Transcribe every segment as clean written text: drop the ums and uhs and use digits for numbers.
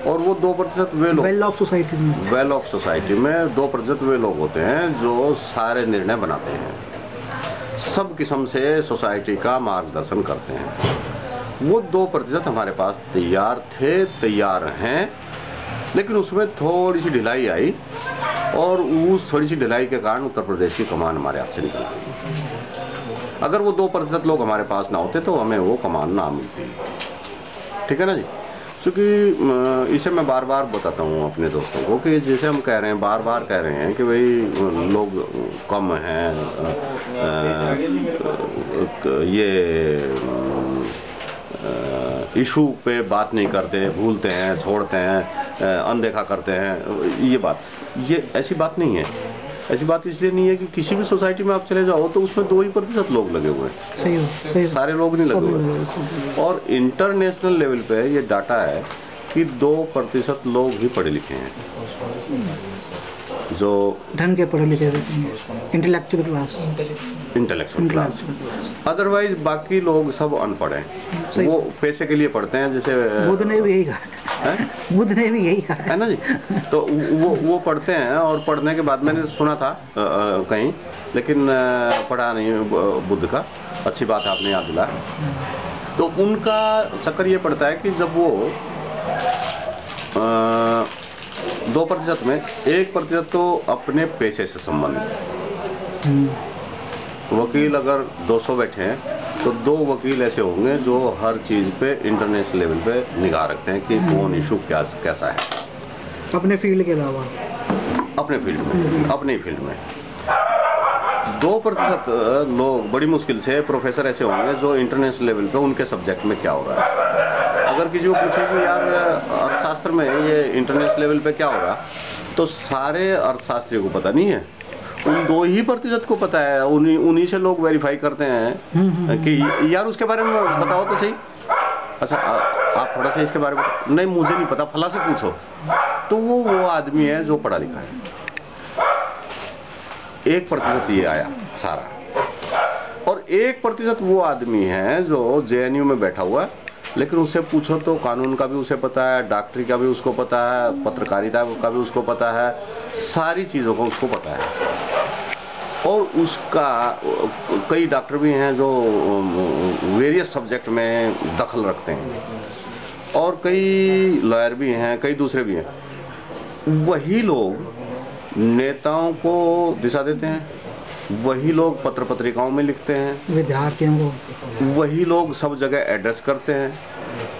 और वो 2% वे लोग वेल ऑफ सोसाइटी में, वेल ऑफ सोसाइटी में 2% वे लोग होते हैं जो सारे निर्णय बनाते हैं, सब किस्म से सोसाइटी का मार्गदर्शन करते हैं। वो 2% हमारे पास तैयार थे, तैयार हैं, लेकिन उसमें थोड़ी सी ढिलाई आई और उस थोड़ी सी ढिलाई के कारण उत्तर प्रदेश की कमान हमारे हाथ से निकल गई। अगर वो 2% लोग हमारे पास ना होते तो हमें वो कमान ना मिलती। ठीक है ना जी। क्योंकि इसे मैं बार बार बताता हूँ अपने दोस्तों को कि जैसे हम कह रहे हैं, बार बार कह रहे हैं कि भाई लोग कम हैं, ये इशू पे बात नहीं करते, भूलते हैं, छोड़ते हैं, अनदेखा करते हैं, ये ऐसी बात नहीं है। ऐसी बात इसलिए नहीं है कि किसी भी सोसाइटी में आप चले जाओ तो उसमें 2% लोग लगे हुए हैं, सही सारे लोग नहीं लगे हुए। और इंटरनेशनल लेवल पे ये डाटा है कि 2% लोग ही पढ़े लिखे हैं, जो ढंग के पढ़े लिखे रहते हैं, इंटेलेक्चुअल क्लास। अदरवाइज बाकी लोग सब अनपढ़ हैं, वो पैसे के लिए पढ़ते हैं। जैसे बुद्ध ने भी यही कहा, बुद्ध ने भी यही कहा है ना जी। तो वो पढ़ते हैं और पढ़ने के बाद मैंने सुना था कहीं, लेकिन पढ़ा नहीं बुद्ध का। अच्छी बात आपने याद दिलाया। तो उनका चक्कर ये पड़ता है कि जब वो 2% में 1% तो अपने पेशे से संबंधित। वकील अगर 200 बैठे हैं तो 2 वकील ऐसे होंगे जो हर चीज़ पे इंटरनेशनल लेवल पे निगाह रखते हैं कि कौन इशू कैसा है, अपने फील्ड के अलावा, अपने फील्ड में 2% लोग बड़ी मुश्किल से प्रोफेसर ऐसे होंगे जो इंटरनेशनल लेवल पे उनके सब्जेक्ट में क्या हो रहा है। अगर किसी को पूछे कि यार अर्थशास्त्र में ये इंटरनेशनल लेवल पे क्या हो रहा, तो सारे अर्थशास्त्रियों को पता नहीं है, उन 2% को पता है। उन्हीं से लोग वेरीफाई करते हैं कि यार उसके बारे में बताओ तो सही। अच्छा आप थोड़ा सा इसके बारे में नहीं, मुझे नहीं पता, फला से पूछो। तो वो आदमी है जो पढ़ा लिखा है। 1% ये आया सारा, और 1% वो आदमी है जो JNU में बैठा हुआ है, लेकिन उससे पूछो तो कानून का भी उसे पता है, डॉक्टरी का भी उसको पता है, पत्रकारिता का भी उसको पता है, सारी चीज़ों का उसको पता है। और उसका कई डॉक्टर भी हैं जो वेरियस सब्जेक्ट में दखल रखते हैं, और कई लॉयर भी हैं, कई दूसरे भी हैं। वही लोग नेताओं को दिशा देते हैं, वही लोग पत्र पत्रिकाओं में लिखते हैं, विद्यार्थियों को वही लोग सब जगह एड्रेस करते हैं,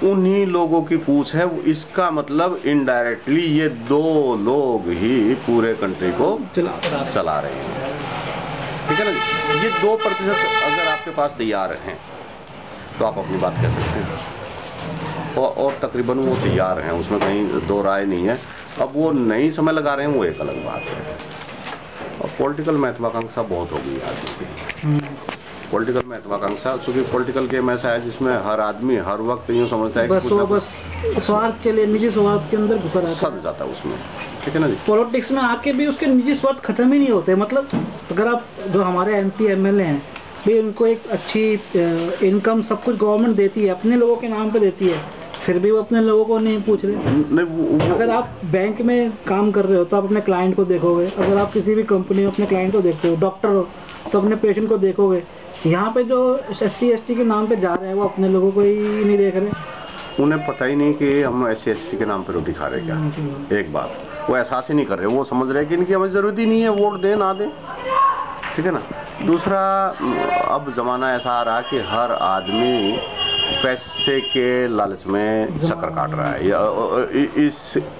उन्हीं लोगों की पूछ है। इसका मतलब इनडायरेक्टली ये 2 लोग ही पूरे कंट्री को चला रहे हैं। ठीक है ना। ये 2% अगर आपके पास तैयार हैं तो आप अपनी बात कह सकते हैं, और तकरीबन वो तैयार हैं, उसमें कहीं 2 राय नहीं है। अब वो नहीं समय लगा रहे हैं, वो एक अलग बात है। और पॉलिटिकल महत्वाकांक्षा बहुत हो गई आज की। पॉलिटिकल महत्वाकांक्षा, चूँकि पॉलिटिकल गेम ऐसा है जिसमें हर आदमी हर वक्त यूँ समझता है कि बस स्वार्थ के लिए, निजी स्वार्थ के अंदर घुसा रहता है, सद जाता है उसमें। ठीक है ना जी। पॉलिटिक्स में आके भी उसके निजी स्वार्थ खत्म ही नहीं होते। मतलब अगर आप जो हमारे MP MLA हैं भी, उनको एक अच्छी इनकम सब कुछ गवर्नमेंट देती है, अपने लोगों के नाम पे देती है, फिर भी वो अपने लोगों को नहीं पूछ रहे। अगर आप बैंक में काम कर रहे हो तो आप अपने क्लाइंट को देखोगे, अगर आप किसी भी कंपनी में अपने क्लाइंट को देखते हो, डॉक्टर हो तो अपने पेशेंट को देखोगे। यहाँ पे जो SC ST के नाम पे जा रहे हैं वो अपने लोगों को ही नहीं देख रहे। उन्हें पता ही नहीं कि हम SC ST के नाम पे रोटी खा रहे क्या। एक बात वो एहसास ही नहीं कर रहे, वो समझ रहे कि इनकी हमें ज़रूरत ही नहीं है, वोट दें ना दें। ठीक है ना। दूसरा, अब ज़माना ऐसा आ रहा कि हर आदमी पैसे के लालच में शक्कर काट रहा है।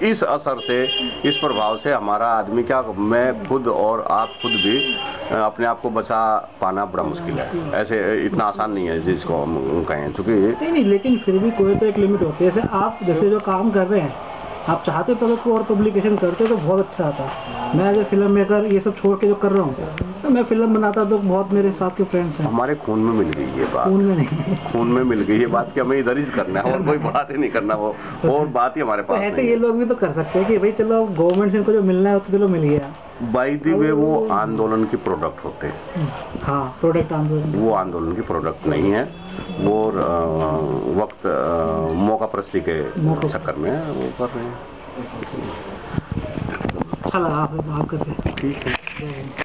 इस असर से, इस प्रभाव से हमारा आदमी क्या, मैं खुद और आप खुद भी अपने आप को बचा पाना बड़ा मुश्किल है। ऐसे इतना आसान नहीं है जिसको हम कहें, चूँकि नहीं, लेकिन फिर भी कोई तो एक लिमिट होती है। जैसे आप जो काम कर रहे हैं, आप चाहते तो कोई और पब्लिकेशन करते तो बहुत अच्छा आता। मैं एज ए फिल्म मेकर ये सब छोड़ के जो कर रहा हूँ, तो मैं फिल्म बनाता तो बहुत मेरे साथ के फ्रेंड्स हैं। हमारे खून में मिल गई ये बात, खून में नहीं, खून में मिल गई ये बात कि हमें इधर ही करना है और कोई बात ही नहीं करना, वो और बात ही हमारे पास ऐसे ये लोग भी तो कर सकते हैं कि भाई चलो गवर्नमेंट से इनको जो मिलना है तो चलो मिल गया, बाय द वे वो आंदोलन की प्रोडक्ट होते हैं। हाँ, प्रोडक्ट आंदोलन, वो आंदोलन की प्रोडक्ट नहीं है, वो वक्त मौका परस्ती के चक्कर में वो कर रहे हैं। अच्छा लगा आपसे बात करके। ठीक है।